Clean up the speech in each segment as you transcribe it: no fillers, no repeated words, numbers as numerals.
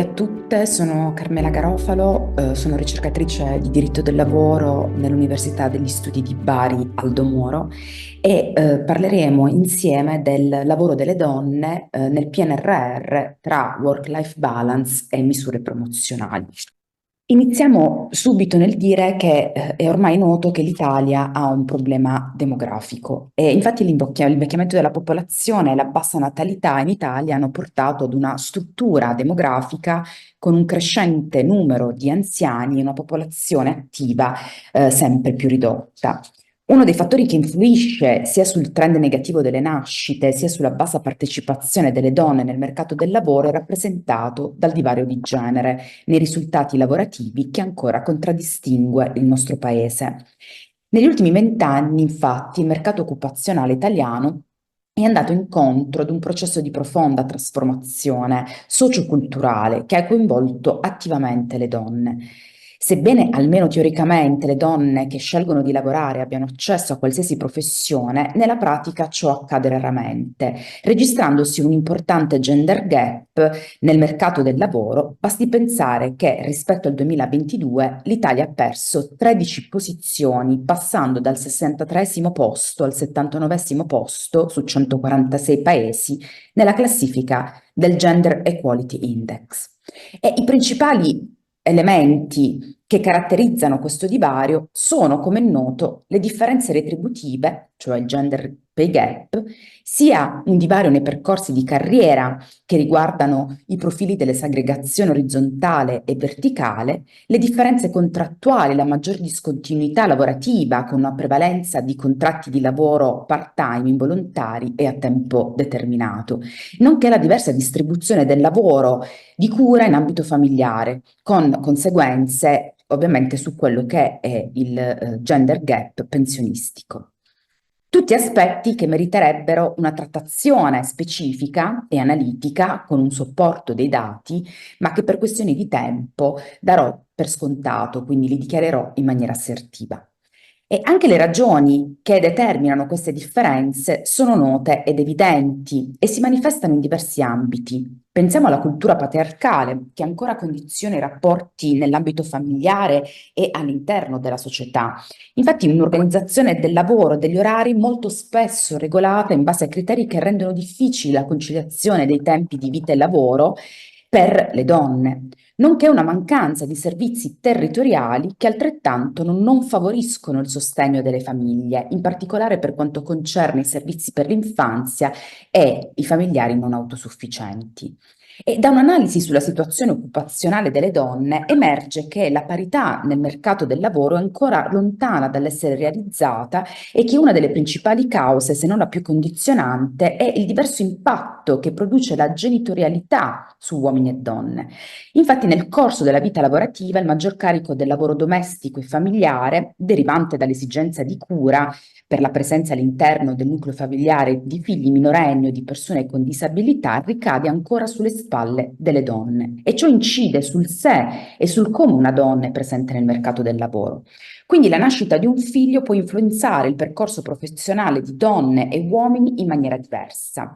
a tutte, sono Carmela Garofalo, sono ricercatrice di diritto del lavoro nell'Università degli Studi di Bari Aldo Moro e parleremo insieme del lavoro delle donne nel PNRR tra work-life balance e misure promozionali. Iniziamo subito nel dire che è ormai noto che l'Italia ha un problema demografico e infatti l'invecchiamento della popolazione e la bassa natalità in Italia hanno portato ad una struttura demografica con un crescente numero di anziani e una popolazione attiva sempre più ridotta. Uno dei fattori che influisce sia sul trend negativo delle nascite, sia sulla bassa partecipazione delle donne nel mercato del lavoro è rappresentato dal divario di genere nei risultati lavorativi che ancora contraddistingue il nostro paese. Negli ultimi 20 anni, infatti, il mercato occupazionale italiano è andato incontro ad un processo di profonda trasformazione socioculturale che ha coinvolto attivamente le donne. Sebbene almeno teoricamente le donne che scelgono di lavorare abbiano accesso a qualsiasi professione, nella pratica ciò accade raramente, registrandosi un importante gender gap nel mercato del lavoro. Basti pensare che rispetto al 2022 l'Italia ha perso 13 posizioni, passando dal 63esimo posto al 79esimo posto su 146 paesi nella classifica del Gender Equality Index. E i principali elementi che caratterizzano questo divario sono, come è noto, le differenze retributive, cioè il gender pay gap, sia un divario nei percorsi di carriera che riguardano i profili delle segregazioni orizzontale e verticale, le differenze contrattuali, la maggior discontinuità lavorativa con una prevalenza di contratti di lavoro part-time, involontari e a tempo determinato, nonché la diversa distribuzione del lavoro di cura in ambito familiare, con conseguenze ovviamente su quello che è il gender gap pensionistico. Tutti aspetti che meriterebbero una trattazione specifica e analitica con un supporto dei dati, ma che per questioni di tempo darò per scontato, quindi li dichiarerò in maniera assertiva. E anche le ragioni che determinano queste differenze sono note ed evidenti e si manifestano in diversi ambiti. Pensiamo alla cultura patriarcale che ancora condiziona i rapporti nell'ambito familiare e all'interno della società. Infatti un'organizzazione del lavoro, degli orari molto spesso regolata in base a criteri che rendono difficile la conciliazione dei tempi di vita e lavoro per le donne, nonché una mancanza di servizi territoriali che altrettanto non favoriscono il sostegno delle famiglie, in particolare per quanto concerne i servizi per l'infanzia e i familiari non autosufficienti. E da un'analisi sulla situazione occupazionale delle donne emerge che la parità nel mercato del lavoro è ancora lontana dall'essere realizzata e che una delle principali cause, se non la più condizionante, è il diverso impatto che produce la genitorialità su uomini e donne. Infatti, nel corso della vita lavorativa, il maggior carico del lavoro domestico e familiare, derivante dall'esigenza di cura per la presenza all'interno del nucleo familiare di figli minorenni o di persone con disabilità, ricade ancora sulle spalle delle donne e ciò incide sul sé e sul come una donna è presente nel mercato del lavoro. Quindi la nascita di un figlio può influenzare il percorso professionale di donne e uomini in maniera diversa.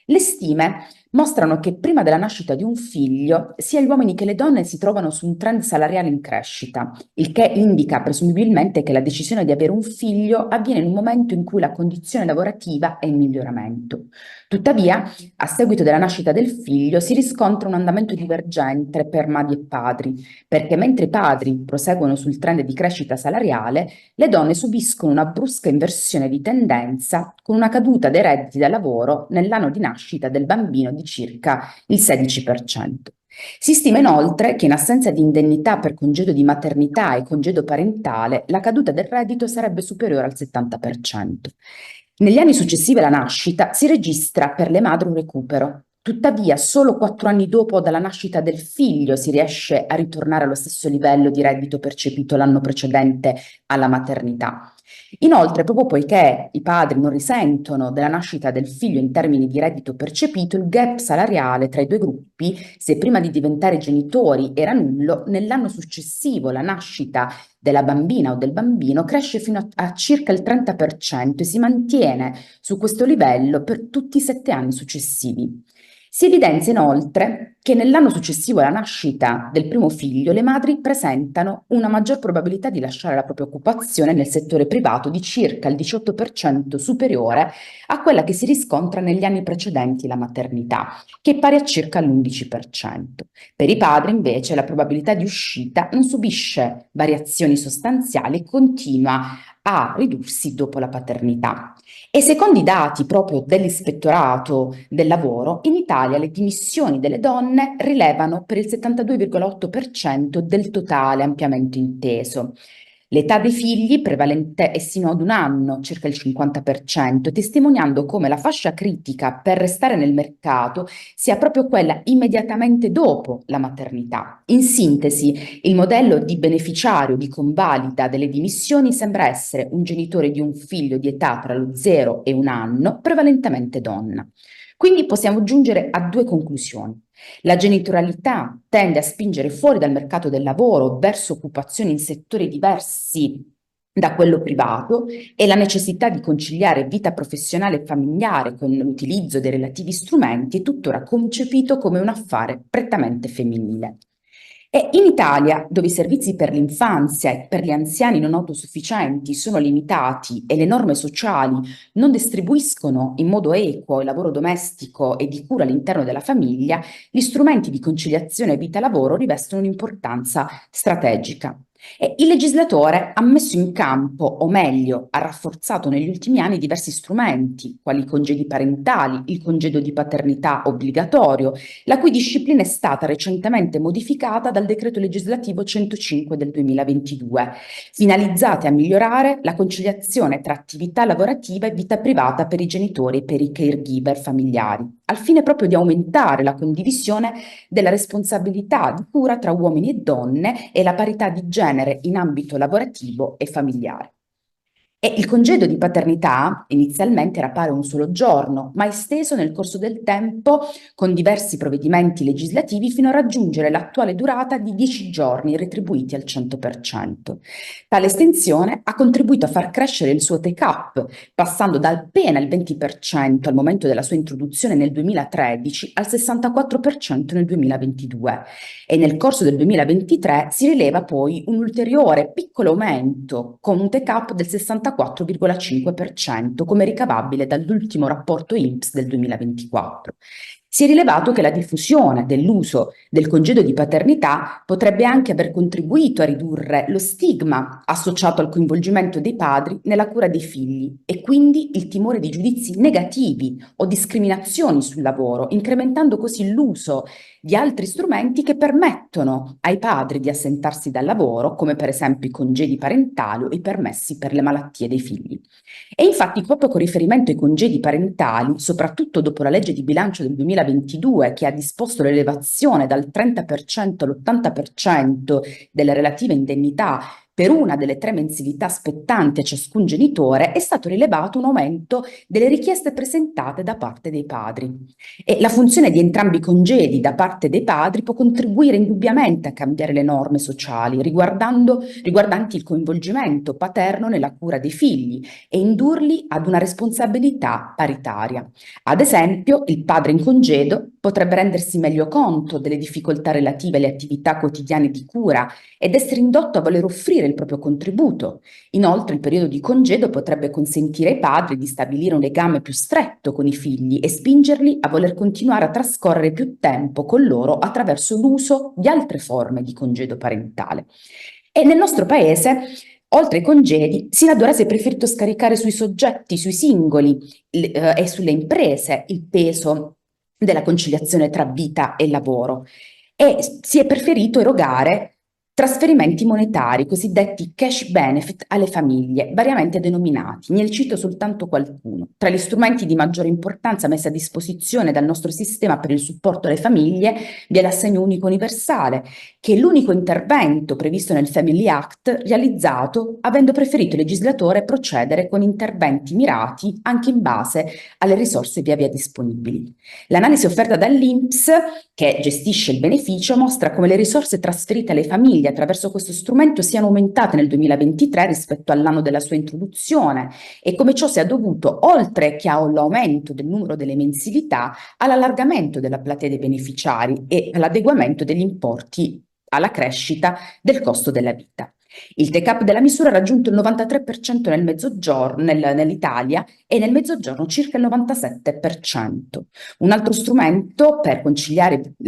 Le stime mostrano che prima della nascita di un figlio sia gli uomini che le donne si trovano su un trend salariale in crescita, il che indica presumibilmente che la decisione di avere un figlio avviene in un momento in cui la condizione lavorativa è in miglioramento. Tuttavia, a seguito della nascita del figlio si riscontra un andamento divergente per madri e padri, perché mentre i padri proseguono sul trend di crescita salariale, le donne subiscono una brusca inversione di tendenza con una caduta dei redditi da lavoro nell'anno di nascita del bambino di circa il 16%. Si stima inoltre che in assenza di indennità per congedo di maternità e congedo parentale, la caduta del reddito sarebbe superiore al 70%. Negli anni successivi alla nascita si registra per le madri un recupero. Tuttavia, solo 4 anni dopo dalla nascita del figlio si riesce a ritornare allo stesso livello di reddito percepito l'anno precedente alla maternità. Inoltre, proprio poiché i padri non risentono della nascita del figlio in termini di reddito percepito, il gap salariale tra i due gruppi, se prima di diventare genitori era nullo, nell'anno successivo alla nascita della bambina o del bambino cresce fino a circa il 30% e si mantiene su questo livello per tutti i 7 anni successivi. Si evidenzia inoltre che nell'anno successivo alla nascita del primo figlio le madri presentano una maggior probabilità di lasciare la propria occupazione nel settore privato di circa il 18% superiore a quella che si riscontra negli anni precedenti la maternità, che è pari a circa l'11%. Per i padri invece la probabilità di uscita non subisce variazioni sostanziali e continua a ridursi dopo la paternità. E secondo i dati proprio dell'Ispettorato del Lavoro, in Italia le dimissioni delle donne rilevano per il 72,8% del totale ampiamente inteso. L'età dei figli prevalente è sino ad un anno, circa il 50%, testimoniando come la fascia critica per restare nel mercato sia proprio quella immediatamente dopo la maternità. In sintesi, il modello di beneficiario di convalida delle dimissioni sembra essere un genitore di un figlio di età tra lo 0 e un anno, prevalentemente donna. Quindi possiamo giungere a due conclusioni. La genitorialità tende a spingere fuori dal mercato del lavoro verso occupazioni in settori diversi da quello privato e la necessità di conciliare vita professionale e familiare con l'utilizzo dei relativi strumenti è tuttora concepito come un affare prettamente femminile. E in Italia, dove i servizi per l'infanzia e per gli anziani non autosufficienti sono limitati e le norme sociali non distribuiscono in modo equo il lavoro domestico e di cura all'interno della famiglia, gli strumenti di conciliazione vita-lavoro rivestono un'importanza strategica. E il legislatore ha messo in campo, o meglio, ha rafforzato negli ultimi anni diversi strumenti, quali i congedi parentali, il congedo di paternità obbligatorio, la cui disciplina è stata recentemente modificata dal decreto legislativo 105 del 2022, finalizzate a migliorare la conciliazione tra attività lavorativa e vita privata per i genitori e per i caregiver familiari, al fine proprio di aumentare la condivisione della responsabilità di cura tra uomini e donne e la parità di genere in ambito lavorativo e familiare. E il congedo di paternità inizialmente era pari a un solo giorno, ma esteso nel corso del tempo con diversi provvedimenti legislativi fino a raggiungere l'attuale durata di 10 giorni retribuiti al 100%. Tale estensione ha contribuito a far crescere il suo take-up, passando da appena il 20% al momento della sua introduzione nel 2013 al 64% nel 2022 e nel corso del 2023 si rileva poi un ulteriore piccolo aumento con un take-up del 64,5% come ricavabile dall'ultimo rapporto INPS del 2024. Si è rilevato che la diffusione dell'uso del congedo di paternità potrebbe anche aver contribuito a ridurre lo stigma associato al coinvolgimento dei padri nella cura dei figli e quindi il timore di giudizi negativi o discriminazioni sul lavoro, incrementando così l'uso di altri strumenti che permettono ai padri di assentarsi dal lavoro, come per esempio i congedi parentali o i permessi per le malattie dei figli. E infatti proprio con riferimento ai congedi parentali, soprattutto dopo la legge di bilancio del 2022 che ha disposto l'elevazione dal 30% all'80% delle relative indennità per una delle 3 mensilità spettanti a ciascun genitore, è stato rilevato un aumento delle richieste presentate da parte dei padri. E la funzione di entrambi i congedi da parte dei padri può contribuire indubbiamente a cambiare le norme sociali riguardanti il coinvolgimento paterno nella cura dei figli e indurli ad una responsabilità paritaria. Ad esempio, il padre in congedo potrebbe rendersi meglio conto delle difficoltà relative alle attività quotidiane di cura ed essere indotto a voler offrire il proprio contributo. Inoltre, il periodo di congedo potrebbe consentire ai padri di stabilire un legame più stretto con i figli e spingerli a voler continuare a trascorrere più tempo con loro attraverso l'uso di altre forme di congedo parentale. E nel nostro paese, oltre ai congedi, sino ad ora si è preferito scaricare sui soggetti, sui singoli e sulle imprese il peso della conciliazione tra vita e lavoro e si è preferito erogare trasferimenti monetari, cosiddetti cash benefit alle famiglie, variamente denominati. Ne cito soltanto qualcuno. Tra gli strumenti di maggiore importanza messi a disposizione dal nostro sistema per il supporto alle famiglie vi è l'assegno unico universale, che è l'unico intervento previsto nel Family Act realizzato avendo preferito il legislatore procedere con interventi mirati anche in base alle risorse via via disponibili. L'analisi offerta dall'INPS, che gestisce il beneficio, mostra come le risorse trasferite alle famiglie famiglie attraverso questo strumento siano aumentate nel 2023 rispetto all'anno della sua introduzione e come ciò sia dovuto, oltre che all'aumento del numero delle mensilità, all'allargamento della platea dei beneficiari e all'adeguamento degli importi alla crescita del costo della vita. Il take-up della misura ha raggiunto il 93% nel mezzogiorno, nell'Italia e nel mezzogiorno circa il 97%. Un altro strumento per conciliare per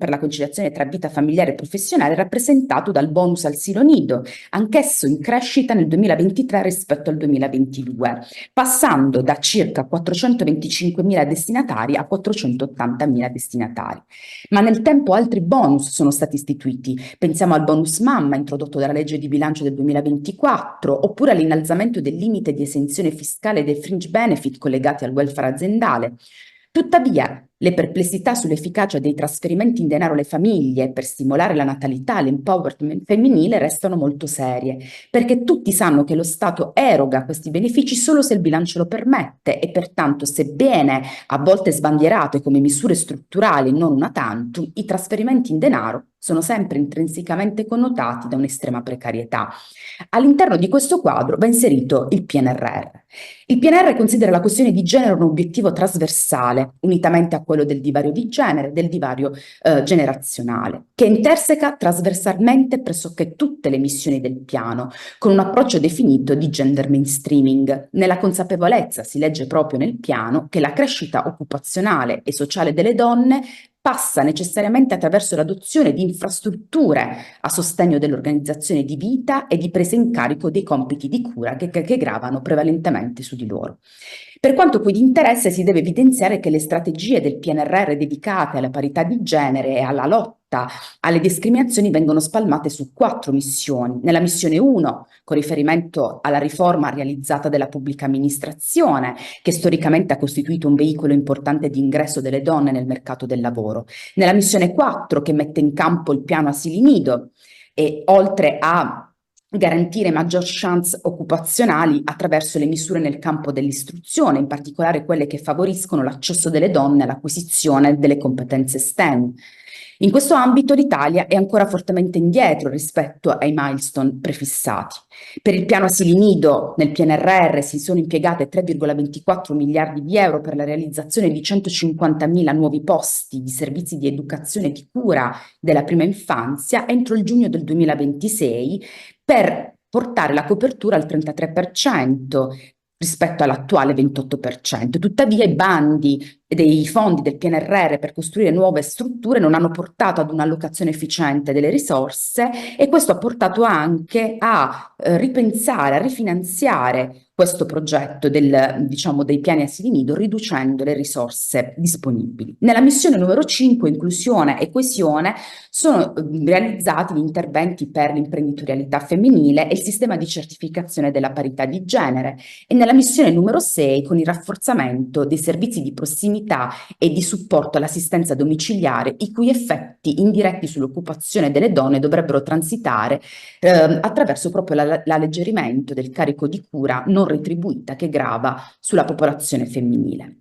la conciliazione tra vita familiare e professionale è rappresentato dal bonus asilo nido, anch'esso in crescita nel 2023 rispetto al 2022, passando da circa 425.000 destinatari a 480.000 destinatari. Ma nel tempo altri bonus sono stati istituiti. Pensiamo al bonus mamma introdotto dalla legge di bilancio del 2024, oppure all'innalzamento del limite di esenzione fiscale dei fringe benefit collegati al welfare aziendale. Tuttavia, le perplessità sull'efficacia dei trasferimenti in denaro alle famiglie per stimolare la natalità e l'empowerment femminile restano molto serie, perché tutti sanno che lo Stato eroga questi benefici solo se il bilancio lo permette e pertanto, sebbene a volte sbandierate come misure strutturali e non una tantum, i trasferimenti in denaro sono sempre intrinsecamente connotati da un'estrema precarietà. All'interno di questo quadro va inserito il PNRR. Il PNRR considera la questione di genere un obiettivo trasversale, unitamente a quello del divario di genere, del divario generazionale, che interseca trasversalmente pressoché tutte le missioni del piano, con un approccio definito di gender mainstreaming. Nella consapevolezza, si legge proprio nel piano, che la crescita occupazionale e sociale delle donne passa necessariamente attraverso l'adozione di infrastrutture a sostegno dell'organizzazione di vita e di presa in carico dei compiti di cura che gravano prevalentemente su di loro. Per quanto qui di interesse, si deve evidenziare che le strategie del PNRR dedicate alla parità di genere e alla lotta alle discriminazioni vengono spalmate su 4 missioni. Nella missione 1, con riferimento alla riforma realizzata della pubblica amministrazione, che storicamente ha costituito un veicolo importante di ingresso delle donne nel mercato del lavoro. Nella missione 4, che mette in campo il piano asili nido, e oltre a garantire maggior chance occupazionali attraverso le misure nel campo dell'istruzione, in particolare quelle che favoriscono l'accesso delle donne all'acquisizione delle competenze STEM. In questo ambito l'Italia è ancora fortemente indietro rispetto ai milestone prefissati. Per il piano asili nido nel PNRR si sono impiegate 3,24 miliardi di euro per la realizzazione di 150.000 nuovi posti di servizi di educazione e di cura della prima infanzia entro il giugno del 2026 per portare la copertura al 33% rispetto all'attuale 28%. Tuttavia i bandi dei fondi del PNRR per costruire nuove strutture non hanno portato ad un'allocazione efficiente delle risorse e questo ha portato anche a ripensare, a rifinanziare questo progetto dei piani asili nido riducendo le risorse disponibili. Nella missione numero 5, inclusione e coesione, sono realizzati gli interventi per l'imprenditorialità femminile e il sistema di certificazione della parità di genere e nella missione numero 6 con il rafforzamento dei servizi di prossimità e di supporto all'assistenza domiciliare i cui effetti indiretti sull'occupazione delle donne dovrebbero transitare attraverso proprio l'alleggerimento del carico di cura non retribuita che grava sulla popolazione femminile.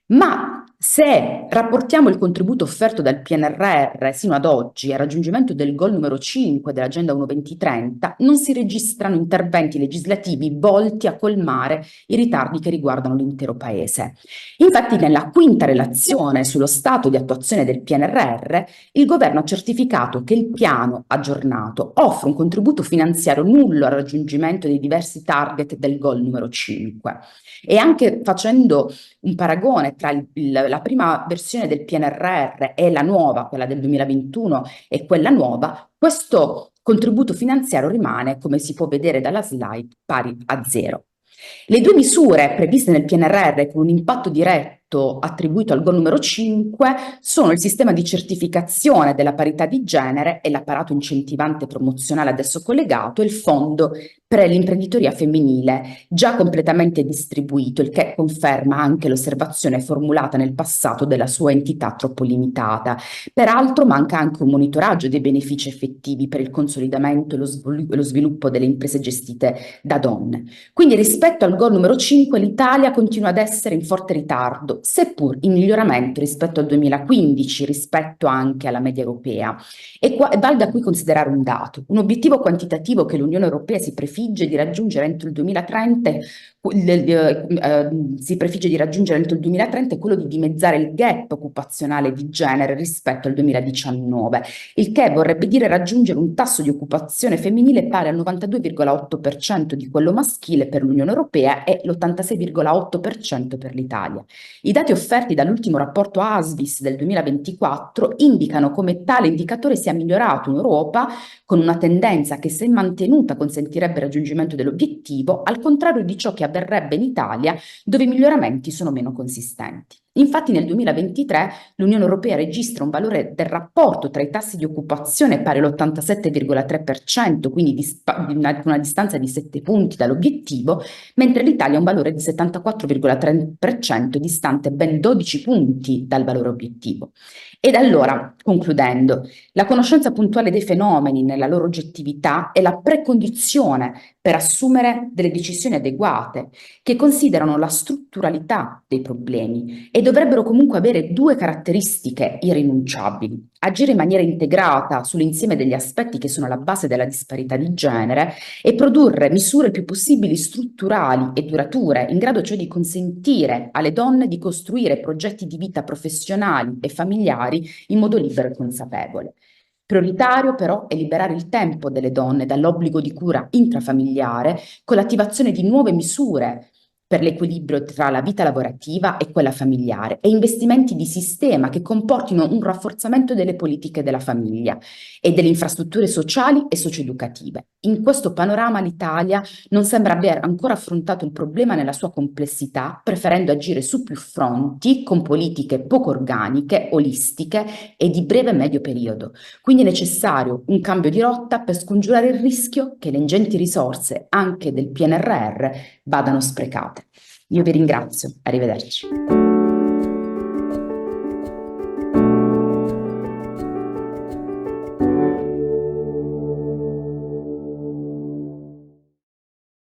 Ma se rapportiamo il contributo offerto dal PNRR sino ad oggi al raggiungimento del goal numero 5 dell'Agenda 1-2030, non si registrano interventi legislativi volti a colmare i ritardi che riguardano l'intero Paese. Infatti, nella quinta relazione sullo stato di attuazione del PNRR, il governo ha certificato che il piano aggiornato offre un contributo finanziario nullo al raggiungimento dei diversi target del goal numero 5. E anche facendo un paragone tra la prima versione del PNRR e la nuova, quella del 2021 e quella nuova, questo contributo finanziario rimane, come si può vedere dalla slide, pari a 0. Le 2 misure previste nel PNRR con un impatto diretto attribuito al goal numero 5 sono il sistema di certificazione della parità di genere e l'apparato incentivante promozionale ad esso collegato e il fondo per l'imprenditoria femminile, già completamente distribuito, il che conferma anche l'osservazione formulata nel passato della sua entità troppo limitata. Peraltro manca anche un monitoraggio dei benefici effettivi per il consolidamento e lo sviluppo delle imprese gestite da donne. Quindi rispetto al goal numero 5 l'Italia continua ad essere in forte ritardo, dato, seppur in miglioramento rispetto al 2015, rispetto anche alla media europea. E valga qui considerare un dato, un obiettivo quantitativo che l'Unione Europea si prefigge di raggiungere entro il 2030, è quello di dimezzare il gap occupazionale di genere rispetto al 2019, il che vorrebbe dire raggiungere un tasso di occupazione femminile pari al 92,8% di quello maschile per l'Unione Europea e l'86,8% per l'Italia. I dati offerti dall'ultimo rapporto ASVIS del 2024 indicano come tale indicatore sia migliorato in Europa, con una tendenza che, se mantenuta, consentirebbe il raggiungimento dell'obiettivo, al contrario di ciò che avverrebbe in Italia, dove i miglioramenti sono meno consistenti. Infatti nel 2023 l'Unione Europea registra un valore del rapporto tra i tassi di occupazione pari all'87,3%, quindi con una distanza di 7 punti dall'obiettivo, mentre l'Italia ha un valore di 74,3%, distante ben 12 punti dal valore obiettivo. Ed allora, concludendo, la conoscenza puntuale dei fenomeni nella loro oggettività è la precondizione per assumere delle decisioni adeguate, che considerano la strutturalità dei problemi e dovrebbero comunque avere due caratteristiche irrinunciabili: agire in maniera integrata sull'insieme degli aspetti che sono alla base della disparità di genere e produrre misure il più possibili strutturali e durature, in grado cioè di consentire alle donne di costruire progetti di vita professionali e familiari in modo libero e consapevole. Prioritario però è liberare il tempo delle donne dall'obbligo di cura intrafamiliare, con l'attivazione di nuove misure per l'equilibrio tra la vita lavorativa e quella familiare, e investimenti di sistema che comportino un rafforzamento delle politiche della famiglia e delle infrastrutture sociali e socioeducative. In questo panorama l'Italia non sembra aver ancora affrontato il problema nella sua complessità, preferendo agire su più fronti, con politiche poco organiche, olistiche e di breve e medio periodo. Quindi è necessario un cambio di rotta per scongiurare il rischio che le ingenti risorse, anche del PNRR, vadano sprecate. Io vi ringrazio, arrivederci.